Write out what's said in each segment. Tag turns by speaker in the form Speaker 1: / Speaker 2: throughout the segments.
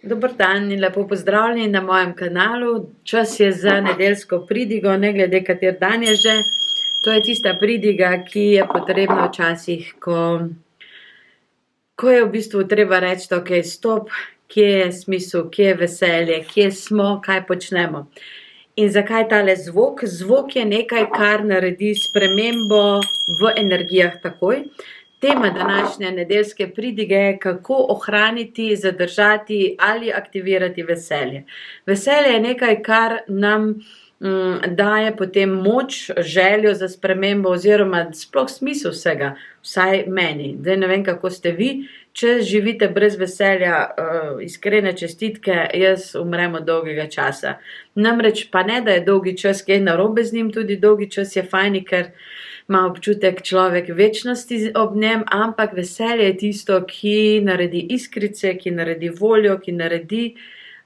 Speaker 1: Dober dan in lepo pozdravljeni na mojem kanalu. Čas je za nedeljsko pridigo, ne glede kater dan je že. To je tista pridiga, ki je potrebna včasih, ko je v bistvu treba reči, ok, stop, kje je smisel, kje je veselje, kje smo, kaj počnemo. In zakaj tale zvok? Zvok je nekaj, kar naredi spremembo v energijah takoj. Tema današnje nedeljske pridige je, kako ohraniti, zadržati ali aktivirati veselje. Veselje je nekaj, kar nam daje potem moč, željo za spremembo oziroma sploh smisel vsega, vsaj meni. Zdaj ne vem, kako ste vi, če živite brez veselja, iskrene čestitke, jaz umrem od dolgega časa. Namreč pa ne, da je dolgi čas kaj narobe z njim, tudi dolgi čas je fajn, ker ima občutek človek večnosti ob njem, ampak veselje je tisto, ki naredi iskrice, ki naredi voljo, ki naredi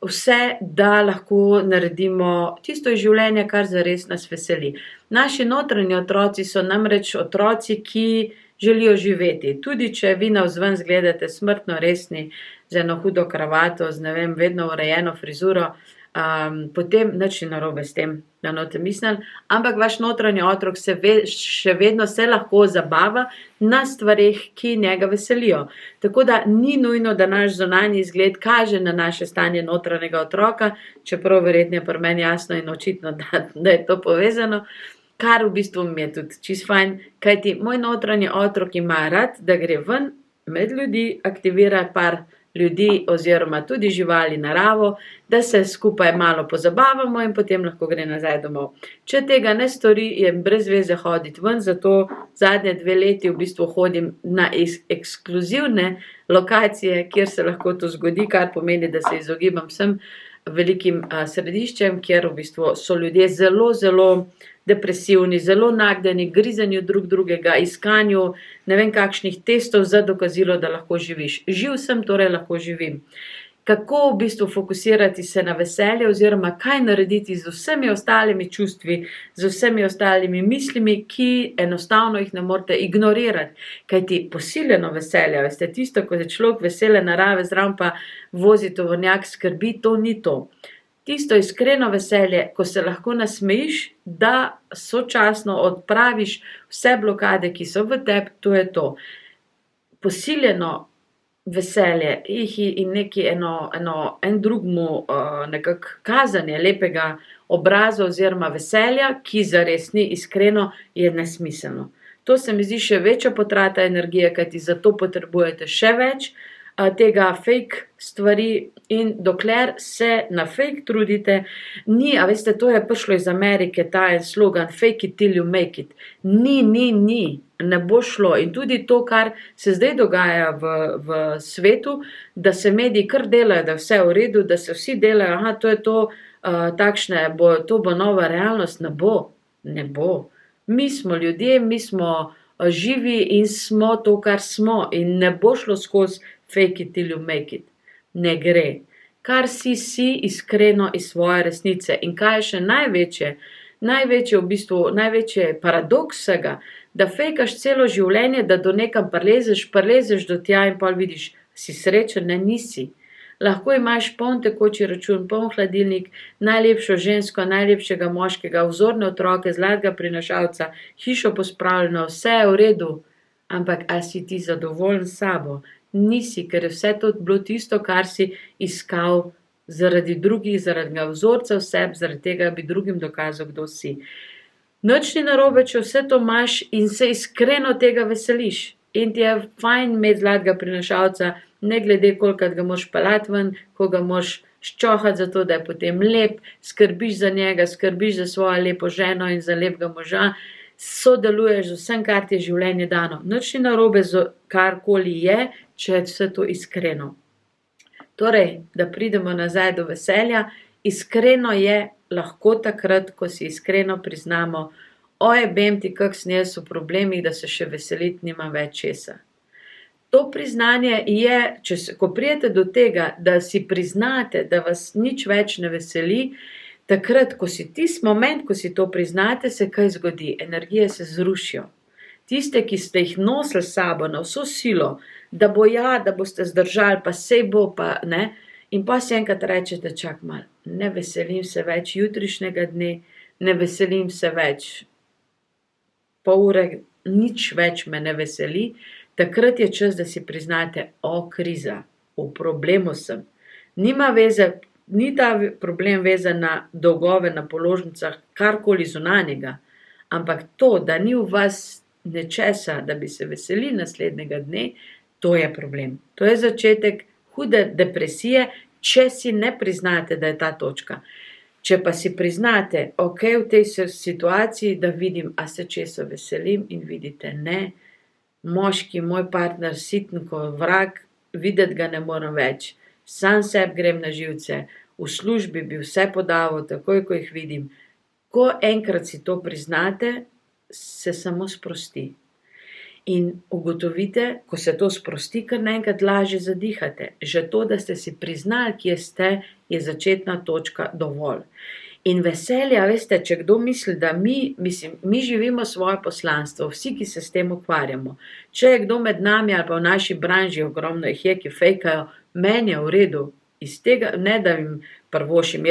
Speaker 1: vse, da lahko naredimo tisto iz življenja, kar zares nas veseli. Naši notranji otroci so namreč otroci, ki želijo živeti. Tudi če vi navzven izgledate smrtno resni, z eno hudo kravato, z ne vem, vedno urejeno frizuro, potem nič ni narobe s tem, da ne boste mislili, ampak vaš notranji otrok še vedno se lahko zabava na stvareh, ki njega veselijo. Tako da ni nujno, da naš zunanji izgled kaže na naše stanje notranjega otroka, čeprav verjetno je pri meni jasno in očitno, da je to povezano, kar v bistvu mi je tudi čisto fajn, kajti moj notranji otrok ima rad, da gre ven med ljudi, aktivira par ljudi oziroma tudi živali, naravo, da se skupaj malo pozabavamo in potem lahko gre nazaj domov. Če tega ne stori, je brez veze hoditi ven, zato zadnje 2 leti v bistvu hodim na ekskluzivne lokacije, kjer se lahko to zgodi, kar pomeni, da se izogibam vsem velikim središčem, kjer v bistvu so ljudje zelo, zelo depresivni, zelo nagnjeni grizanju drug drugega, iskanju ne vem kakšnih testov za dokazilo, da lahko živiš. Živ sem, torej lahko živim. Kako v bistvu fokusirati se na veselje oziroma kaj narediti z vsemi ostalimi čustvi, z vsemi ostalimi mislimi, ki enostavno jih ne morete ignorirati. Kajti posiljeno veselje, veste, tisto, ko je človek vesele narave, zraven pa vozi tovornjak, skrbi, to ni to. Tisto iskreno veselje, ko se lahko nasmejiš, da sočasno odpraviš vse blokade, ki so v tebi, to je to. Posiljeno veselje in neki en drugmu nekako kazanje lepega obraza oziroma veselja, ki zares ni iskreno, je nesmiselno. To se mi zdi še večja potrata energije, kajti zato potrebujete še več tega fake stvari in dokler se na fake trudite, a veste, to je prišlo iz Amerike, ta en slogan, fake it till you make it. Ni, ne bo šlo. In tudi to, kar se zdaj dogaja v svetu, da se mediji kar delajo, da je vse v redu, da se vsi delajo, to je to, to bo nova realnost, ne bo. Mi smo ljudje, mi smo živi in smo to, kar smo, in ne bo šlo skozi fake it till you make it. Ne gre. Kar si iskreno iz svoje resnice. In kaj je še največji paradoks vsega, da fejkaš celo življenje, da do nekam prelezeš do tja in pol vidiš, si srečen, ne, nisi. Lahko imaš poln tekoči račun, poln hladilnik, najlepšo žensko, najlepšega moškega, vzorne otroke, zlatega prinašalca, hišo pospravljeno, vse je v redu, ampak a si ti zadovoljen s sabo? Nisi, ker je vse to bilo tisto, kar si iskal zaradi drugih, zaradi vzorca v sebi, zaradi tega bi drugim dokazal, kdo si. Nič ni narobe, če vse to imaš in se iskreno tega veseliš. In ti je fajn imeti zlatega prinašalca, ne glede kolikrat ga moraš peljati ven, ko ga moraš ščohati za to, da je potem lep, skrbiš za njega, skrbiš za svojo lepo ženo in za lepega moža, sodeluješ z vsem, kar ti je življenje dano. Nič ni narobe z karkoli je, če je vse to iskreno. Torej, da pridemo nazaj do veselja, iskreno je lahko takrat, ko si iskreno priznamo, bem ti, kak sem jaz v problemih, da se še veseliti nimam več česa. To priznanje je, ko pridete do tega, da si priznate, da vas nič več ne veseli, takrat, ko si tisti moment, ko si to priznate, se kaj zgodi? Energije se zrušijo. Tiste, ki ste jih nosili s sabo na vso silo, da boste zdržali, pa sej bo, pa ne, In pa si enkrat rečete, čak malo, ne veselim se več jutrišnjega dne, ne veselim se več pol ure, nič več me ne veseli, takrat je čas, da si priznate, kriza, v problemu sem. Nima veze, ni ta problem vezan na dolgove na položnicah, karkoli zunanjega, ampak to, da ni v vas nečesa, da bi se veselili naslednjega dne, to je problem. To je začetek hude depresije, če si ne priznate, da je ta točka. Če pa si priznate, v tej situaciji, da vidim, a se česa veselim in vidite, ne, moški, moj partner, siten ko vrag, videti ga ne morem več, sam sebi grem na živce, v službi bi vse podaval, takoj ko jih vidim. Ko enkrat si to priznate, se samo sprosti. In ugotovite, ko se to sprosti, kar naenkrat lažje zadihate. Že to, da ste si priznali, kje ste, je začetna točka dovolj. In veselje, veste, če kdo misli, da mi živimo svoje poslanstvo, vsi, ki se s tem ukvarjamo. Če je kdo med nami ali pa v naši branži, ogromno jih je, ki fejkajo, meni je v redu, iz tega, ne da jim prvošim,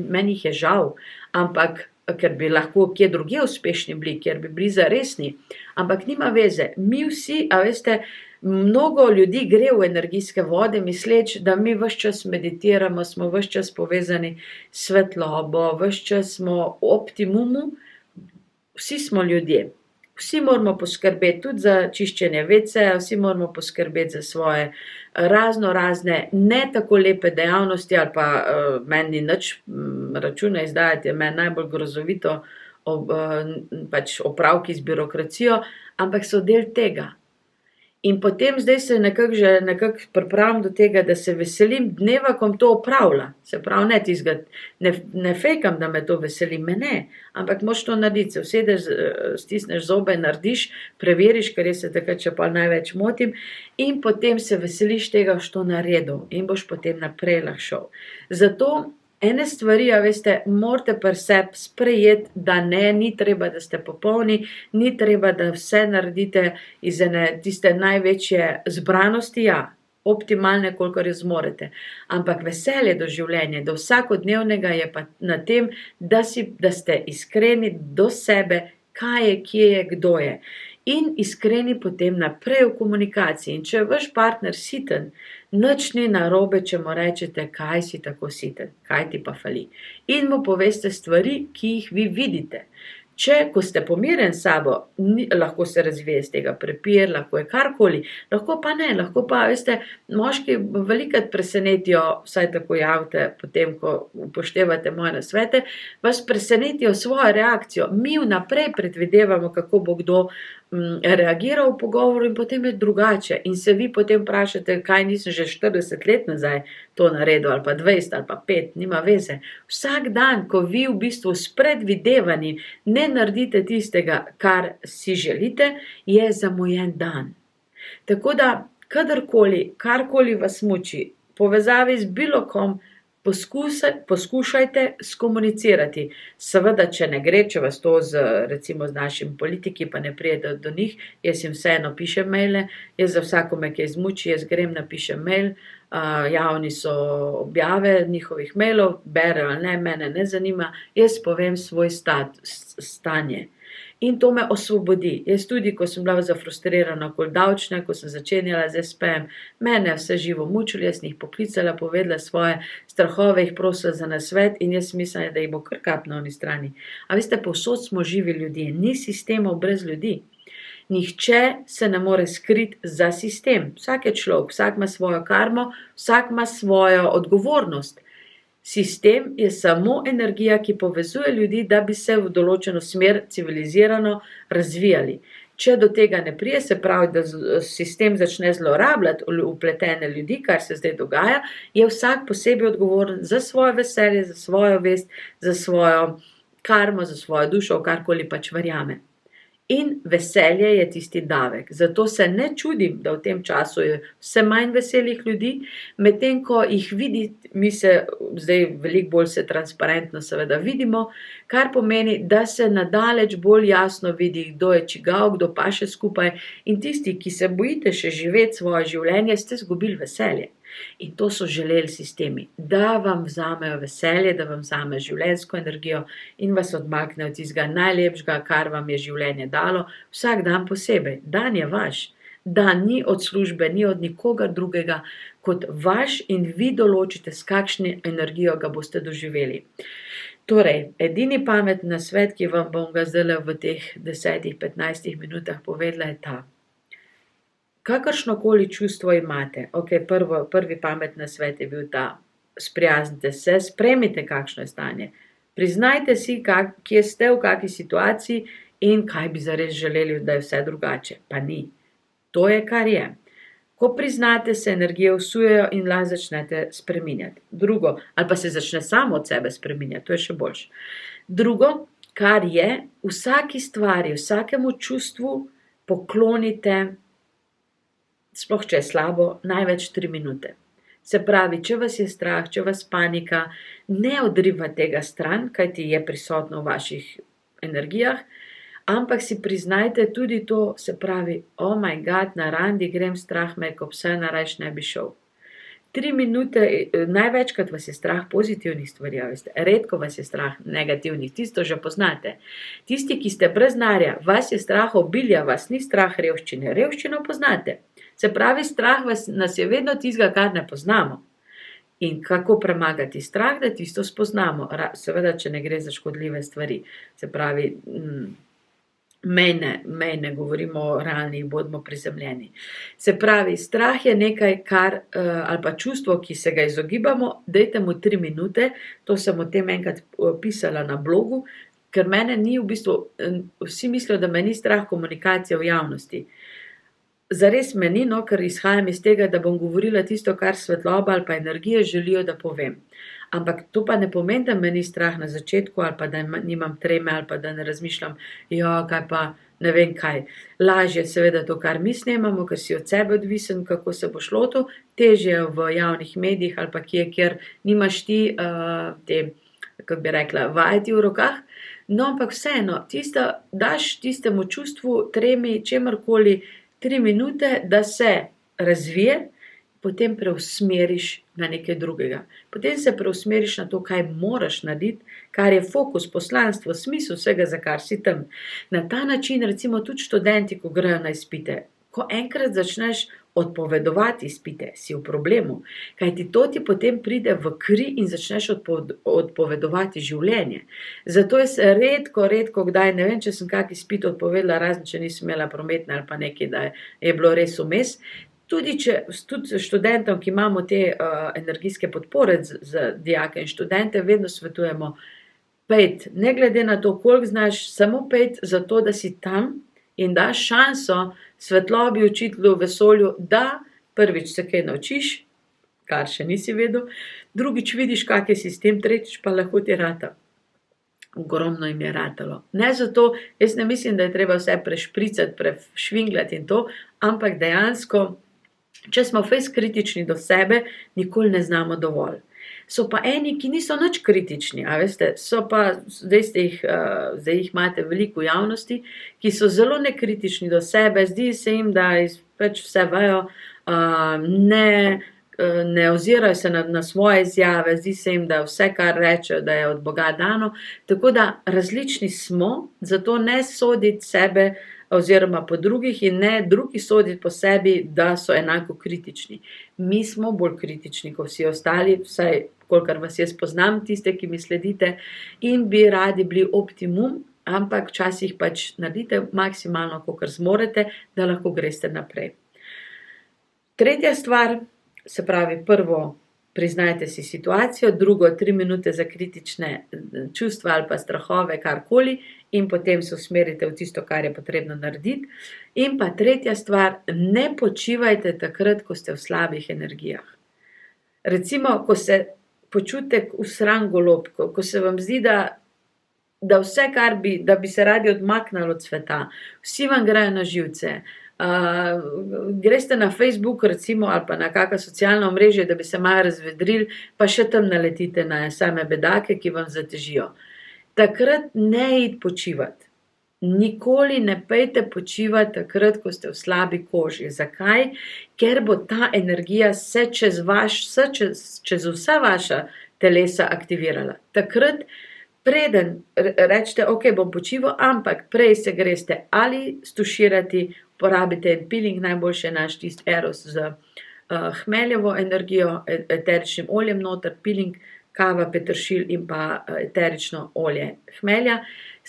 Speaker 1: meni jih je žal, ampak ker bi lahko kje drugje uspešni bili, ker bi bili zaresni, ampak nima veze. Mi vsi, veste, mnogo ljudi gre v energijske vode, misleč, da mi ves čas meditiramo, smo ves čas povezani s svetlobo, ves čas smo v optimumu, vsi smo ljudje. Vsi moramo poskrbeti tudi za čiščenje WC-ja, vsi moramo poskrbeti za svoje razne ne tako lepe dejavnosti ali pa meni nič računa izdajati, je meni najbolj grozovito pač opravki z birokracijo, ampak so del tega. In potem zdaj se nekako pripravim do tega, da se veselim dneva, ko to opravlja. Se pravi, ne tistega, ne fejkam, da me to veseli, me ne, ampak moraš to narediti, se usedeš, stisneš zobe, narediš, preveriš, ker jaz se takrat še pa največ motim in potem se veseliš tega, što naredil in boš potem naprej lahko šel. Zato ene stvari, veste, morate pri sebi sprejeti, da ni treba, da ste popolni, ni treba, da vse naredite iz ene tiste največje zbranosti, optimalne, kolikor jo zmorete. Ampak veselje do življenja, do vsakodnevnega je pa na tem, da ste iskreni do sebe, kaj je, kje je, kdo je. In iskreni potem naprej v komunikaciji. In če je vaš partner siten, nič ni narobe, če mu rečete, kaj si tako siten, kaj ti pa fali. In mu poveste stvari, ki jih vi vidite. Če, ko ste pomirjeni s sabo, lahko se razvije iz tega prepir, lahko je karkoli, lahko pa ne, lahko pa, veste, moški velikokrat presenetijo, vsaj tako javite, potem, ko upoštevate moje nasvete, vas presenetijo svojo reakcijo. Mi vnaprej predvidevamo, kako bo kdo reagiral v pogovoru in potem je drugače. In se vi potem vprašate, kaj nisem že 40 let nazaj to naredil, ali pa 20, ali pa 5, nima veze. Vsak dan, ko vi v bistvu s predvidevanjem ne naredite tistega, kar si želite, je zamujen dan. Tako da, kadarkoli, karkoli vas muči, povezavi z bilo kom, poskušajte skomunicirati. Seveda, če ne gre, če vas to recimo z našimi politiki, pa ne prijete do njih, jaz jim vseeno pišem maile, jaz za vsakome, ki je zmuči, jaz grem, napišem mail, javni so objave njihovih mailov, berejo ali ne, mene ne zanima, jaz povem svoj stanje. In to me osvobodi. Jaz tudi, ko sem bila zafrustrirana okoli davčne, ko sem začenjala z SP-jem, mene vse živo mučilo, jaz sem jih poklicala, povedala svoje strahove, jih prosila za nasvet in jaz mislim, da jih bo kar kap na oni strani. A veste, povsod smo živi ljudje, ni sistemov brez ljudi. Nihče se ne more skriti za sistem. Vsak je človek, vsak ima svojo karmo, vsak ima svojo odgovornost. Sistem je samo energija, ki povezuje ljudi, da bi se v določeno smer civilizirano razvijali. Če do tega ne pride, se pravi, da sistem začne zlorabljati vpletene ljudi, kar se zdaj dogaja, je vsak posebej odgovoren za svoje veselje, za svojo vest, za svojo karmo, za svojo dušo, karkoli pač verjame. In veselje je tisti davek. Zato se ne čudim, da v tem času je vse manj veselih ljudi, medtem ko jih vidi, mi se zdaj veliko bolj se transparentno seveda vidimo, kar pomeni, da se nadaleč bolj jasno vidi, kdo je čigav, kdo paše skupaj in tisti, ki se bojite še živeti svoje življenje, ste izgubili veselje. In to so želeli sistemi, da vam vzamejo veselje, da vam vzamejo življenjsko energijo in vas odmaknejo od tistega najlepšega, kar vam je življenje dalo, vsak dan posebej. Dan je vaš. Dan ni od službe, ni od nikogar drugega kot vaš in vi določite, s kakšno energijo ga boste doživeli. Torej, edini pametni nasvet, ki vam bom ga zdajle v teh 10-15 minutah povedala, je ta. Kakršnokoli čustvo imate, prvi pametni nasvet je bil ta, sprijaznite se, sprejmite, kakšno je stanje, priznajte si, kje ste, v kakšni situaciji in kaj bi zares želeli, da je vse drugače, pa ni. To je, kar je. Ko priznate, se energije vsujejo in lahko začnete spreminjati. Drugo, ali pa se začne samo od sebe spreminjati, to je še boljše. Drugo, kar je, vsaki stvari, vsakemu čustvu poklonite, sploh če je slabo, največ 3 minute. Se pravi, če vas je strah, če vas panika, ne odriva tega stran, kajti je prisotno v vaših energijah, ampak si priznajte tudi to, se pravi, oh my god, na randi grem, strah me, ko psa narajš ne bi šel. 3 minute, največkrat vas je strah pozitivnih stvari, veste, redko vas je strah negativnih, tisto že poznate. Tisti, ki ste brez denarja, vas je strah obilja, vas ni strah revščine, revščino poznate. Se pravi, strah nas je vedno tistega, kar ne poznamo. In kako premagati strah, da tisto spoznamo, seveda, če ne gre za škodljive stvari. Se pravi, mejne, govorimo o realnih, bodimo prizemljeni. Se pravi, strah je nekaj, ali pa čustvo, ki se ga izogibamo, dajte mu 3 minute, to sem o tem enkrat pisala na blogu, ker mene ni v bistvu, vsi mislijo, da me ni strah komunikacije v javnosti. Zares me ni, ker izhajam iz tega, da bom govorila tisto, kar svetloba ali pa energije želijo, da povem. Ampak to pa ne pomeni, da me ni strah na začetku, ali pa da nimam treme, ali pa da ne razmišljam, kaj pa ne vem kaj. Lažje seveda to, kar mi snemamo, ker si od sebe odvisen, kako se boš lotil, težje v javnih medijih ali pa kjer nimaš ti te, kako bi rekla, vajeti v rokah. No, ampak vseeno, daš tistemu čustvu, tremi, čemrkoli, 3 minute, da se razvije, potem preusmeriš na nekaj drugega. Potem se preusmeriš na to, kaj moraš narediti, kar je fokus, poslanstvo, smisel vsega, za kar si tam. Na ta način, recimo tudi študenti, ko grejo na izpite, ko enkrat začneš odpovedovati izpite, si v problemu, kajti to ti potem pride v kri in začneš odpovedovati življenje. Zato jaz redko kdaj, ne vem, če sem kak izpit odpovedala, razen če nisem imela prometne ali pa nekaj, da je bilo res vmes. Tudi študentom, ki imamo te energijske podpore za dijake in študente, vedno svetujemo, pejt, ne glede na to, koliko znaš, samo pejt zato, da si tam in daš šanso svetlobi, učitelju, vesolju, da prvič se kaj naučiš, kar še nisi vedel, drugič vidiš, kak je sistem, tretjič pa lahko ti rata. Ogromno jim je ratalo. Ne zato, jaz ne mislim, da je treba vse prešpricati, prešvingljati in to, ampak dejansko, če smo fejst kritični do sebe, nikoli ne znamo dovolj. So pa eni, ki niso nič kritični, a veste, so pa, zdaj jih imate veliko v javnosti, ki so zelo nekritični do sebe, zdi se jim, da pač vse vejo, ne ozirajo se na svoje izjave, zdi se jim, da vse, kar rečejo, da je od Boga dano, tako da različni smo, zato ne soditi sebe oziroma po drugih in ne drugi soditi po sebi, da so enako kritični. Mi smo bolj kritični kot vsi ostali, vsaj kolikor vas jaz poznam, tiste, ki mi sledite in bi radi bili optimum, ampak včasih pač naredite maksimalno, kolikor zmorete, da lahko greste naprej. Tretja stvar, se pravi, prvo, priznajte si situacijo, drugo, 3 minute za kritične čustva ali pa strahove, karkoli, in potem se usmerite v tisto, kar je potrebno narediti. In pa tretja stvar, ne počivajte takrat, ko ste v slabih energijah. Recimo, ko se počutite usran golob, ko se vam zdi, da vse, da bi se radi odmaknili od sveta, vsi vam grejo na živce, greste na Facebook recimo ali pa na kakšno socialno omrežje, da bi se malo razvedrili, pa še tam naletite na same bedake, ki vam zatežijo. Takrat ne iti počivati. Nikoli ne pejte počivati takrat, ko ste v slabi koži. Zakaj? Ker bo ta energija se čez vsa vaša telesa aktivirala. Takrat, preden rečete, ok, bom počival, ampak prej se greste ali stuširati, porabite en peeling, najboljše je naš tisti Eros z hmeljevo energijo, eteričnim oljem noter, peeling, kava, peteršilj in pa eterično olje hmelja.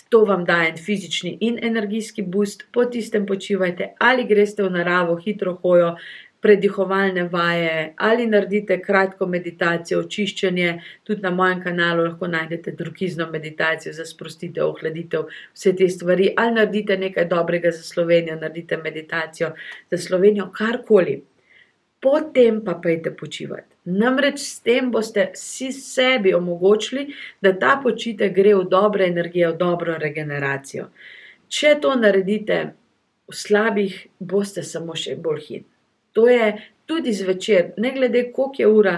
Speaker 1: To vam daje en fizični in energijski boost, po tistem počivajte ali greste v naravo, hitro hojo, predihovalne vaje ali naredite kratko meditacijo, očiščenje, tudi na mojem kanalu lahko najdete drugizno meditacijo za sprostitev, ohladitev, vse te stvari, ali naredite nekaj dobrega za Slovenijo, naredite meditacijo za Slovenijo, karkoli. Potem pa pejte počivati. Namreč s tem boste si sebi omogočili, da ta počitek gre v dobre energije, v dobro regeneracijo. Če to naredite v slabih, boste samo še bolj hit. To je tudi zvečer, ne glede koliko je ura,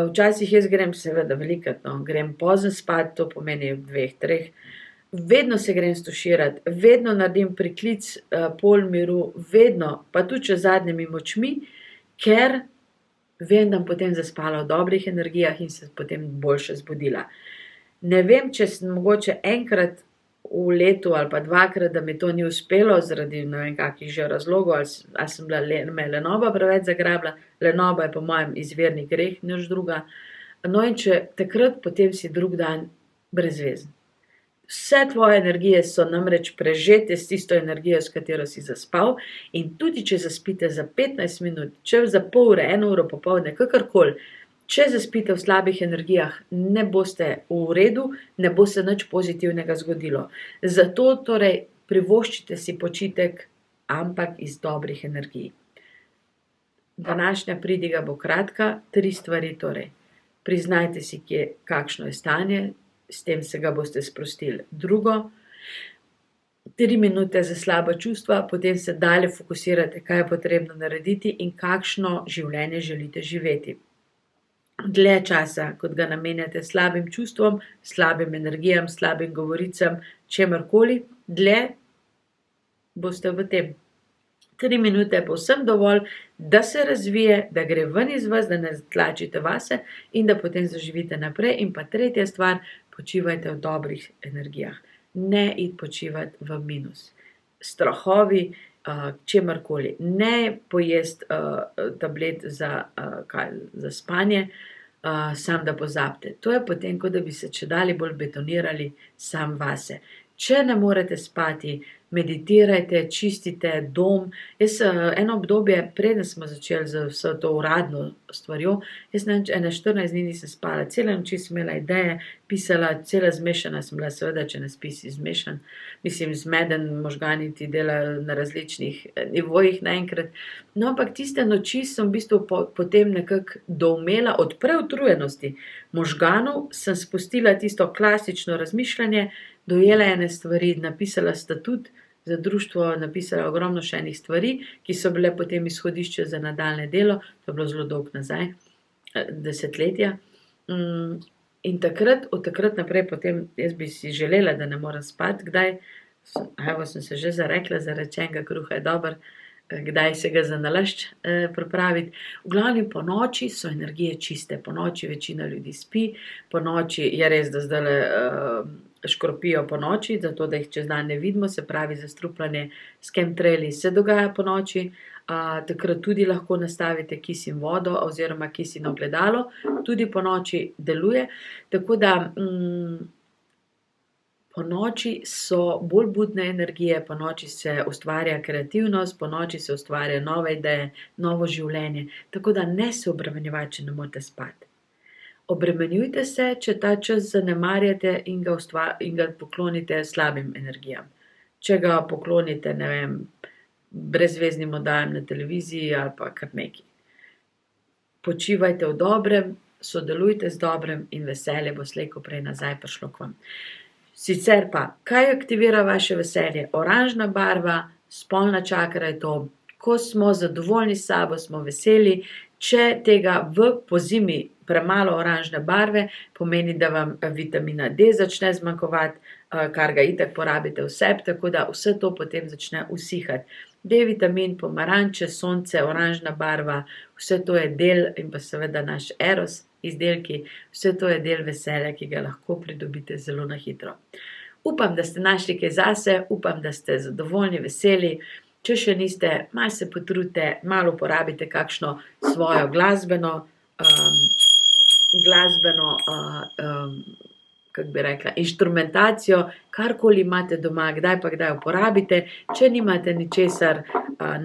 Speaker 1: včasih jaz grem seveda velikokrat, grem pozno spat, to pomeni 2, 3, vedno se grem stuširati, vedno naredim priklic pol miru, vedno, pa tudi če z zadnjimi močmi, ker vem, da bom potem zaspala v dobrih energijah in se potem boljše zbudila. Ne vem, če sem mogoče enkrat v letu ali pa 2-krat, da mi to ni uspelo, zaradi ne vem kakih že razlogov, ali sem bila me lenoba preveč zagrabila, lenoba je po mojem izvirni greh, nič druga. No, in če takrat, potem si drug dan brezvezen. Vse tvoje energije so namreč prežete s tisto energijo, s katero si zaspal, in tudi če zaspite za 15 minut, če za pol ure, 1 uro popoldne, kakorkoli, če zaspite v slabih energijah, ne boste v redu, ne bo se nič pozitivnega zgodilo. Zato torej privoščite si počitek, ampak iz dobrih energij. Današnja pridiga bo kratka, 3 stvari torej. Priznajte si, kakšno je stanje, s tem se ga boste sprostili. Drugo, 3 minute za slaba čustva, potem se dalje fokusirate, kaj je potrebno narediti in kakšno življenje želite živeti. Dlje časa, kot ga namenjate slabim čustvom, slabim energijam, slabim govoricam, čemarkoli, dlje boste v tem. 3 minute je povsem dovolj, da se razvije, da gre ven iz vas, da ne tlačite vase in da potem zaživite naprej. In pa tretja stvar, počivajte v dobrih energijah. Ne iti počivati v minus. Strahovi, čemarkoli. Ne pojesti tablet za spanje, sam da pozabite. To je potem, kot da bi se čedalje bolj betonirali sam vase. Če ne morete spati, meditirajte, čistite dom. Jaz eno obdobje, preden smo začeli z vso to uradno stvarjo, jaz ne vem, 14 dni nisem spala, cele noči sem imela ideje, pisala, cela zmešana sem bila, seveda, če ne spisi zmešan, zmeden, možgani ti delajo na različnih nivojih naenkrat. No, ampak tiste noči sem v bistvu potem nekako doumela od preutrujenosti možganov, sem spustila tisto klasično razmišljanje, dojela ene stvari, napisala statut za društvo, napisala ogromno še enih stvari, ki so bile potem izhodišče za nadaljne delo, to je bilo zelo dolgo nazaj, desetletja. In od takrat naprej potem, jaz bi si želela, da ne morem spati, kdaj, evo sem se že zarekla, za rečenega kruha je dober, kdaj se ga za nalašč pripraviti. V glavnem po noči so energije čiste, po noči večina ljudi spi, po noči je res, da zdajle škropijo po noči, zato da jih čez dan ne vidimo, se pravi zastrupljanje s chemtraili se dogaja po noči, takrat tudi lahko nastavite kis in vodo oziroma kis in ogledalo, tudi po noči deluje, tako da po noči so bolj budne energije, po noči se ustvarja kreativnost, po noči se ustvarja nove ideje, novo življenje, tako da ne se obremenjevati, če ne morete spati. Obremenjujte se, če ta čas zanemarjate in ga poklonite slabim energijam. Če ga poklonite, ne vem, brezveznim oddajam na televiziji ali pa kar neki. Počivajte v dobrem, sodelujte z dobrem in veselje bo slej ko prej nazaj prišlo k vam. Sicer pa, kaj aktivira vaše veselje? Oranžna barva, spolna čakra je to, ko smo zadovoljni s sabo, smo veseli, če tega po zimi premalo oranžne barve, pomeni, da vam vitamina D začne zmanjkovati, kar ga itak porabite v sebi, tako da vse to potem začne usihati. D-vitamin, pomaranče, sonce, oranžna barva, vse to je del, in pa seveda naš Eros izdelki, vse to je del veselja, ki ga lahko pridobite zelo na hitro. Upam, da ste našli kaj zase, upam, da ste zadovoljni, veseli. Če še niste, malo se potrudite, malo uporabite kakšno svojo glasbeno, kako bi rekla, inštrumentacijo, karkoli imate doma, kdaj pa kdaj uporabite. Če nimate ničesar,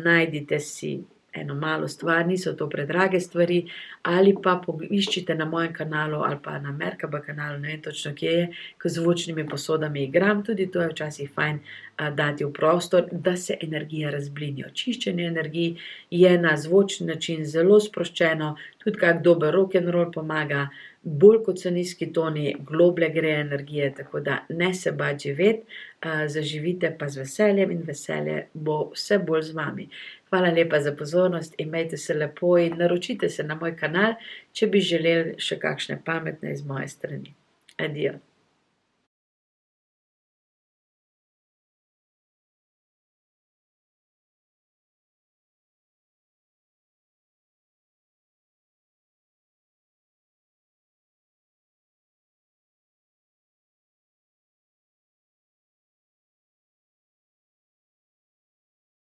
Speaker 1: najdite si eno malo stvar, niso to predrage stvari, ali pa poiščite na mojem kanalu ali pa na Merkaba kanalu, ne vem točno kje je, ko z zvočnimi posodami igram, tudi to je včasih fajn dati v prostor, da se energije razblinijo. Čiščenje energij je na zvočni način zelo sproščeno, tudi kak dober rock'n'roll pomaga, bolj kot so nizki toni, globlje gre energije, tako da ne se bati živeti, zaživite pa z veseljem in veselje bo vse bolj z vami. Hvala lepa za pozornost, imejte se lepo in naročite se na moj kanal, če bi želeli še kakšne pametne iz moje strani. Adijo.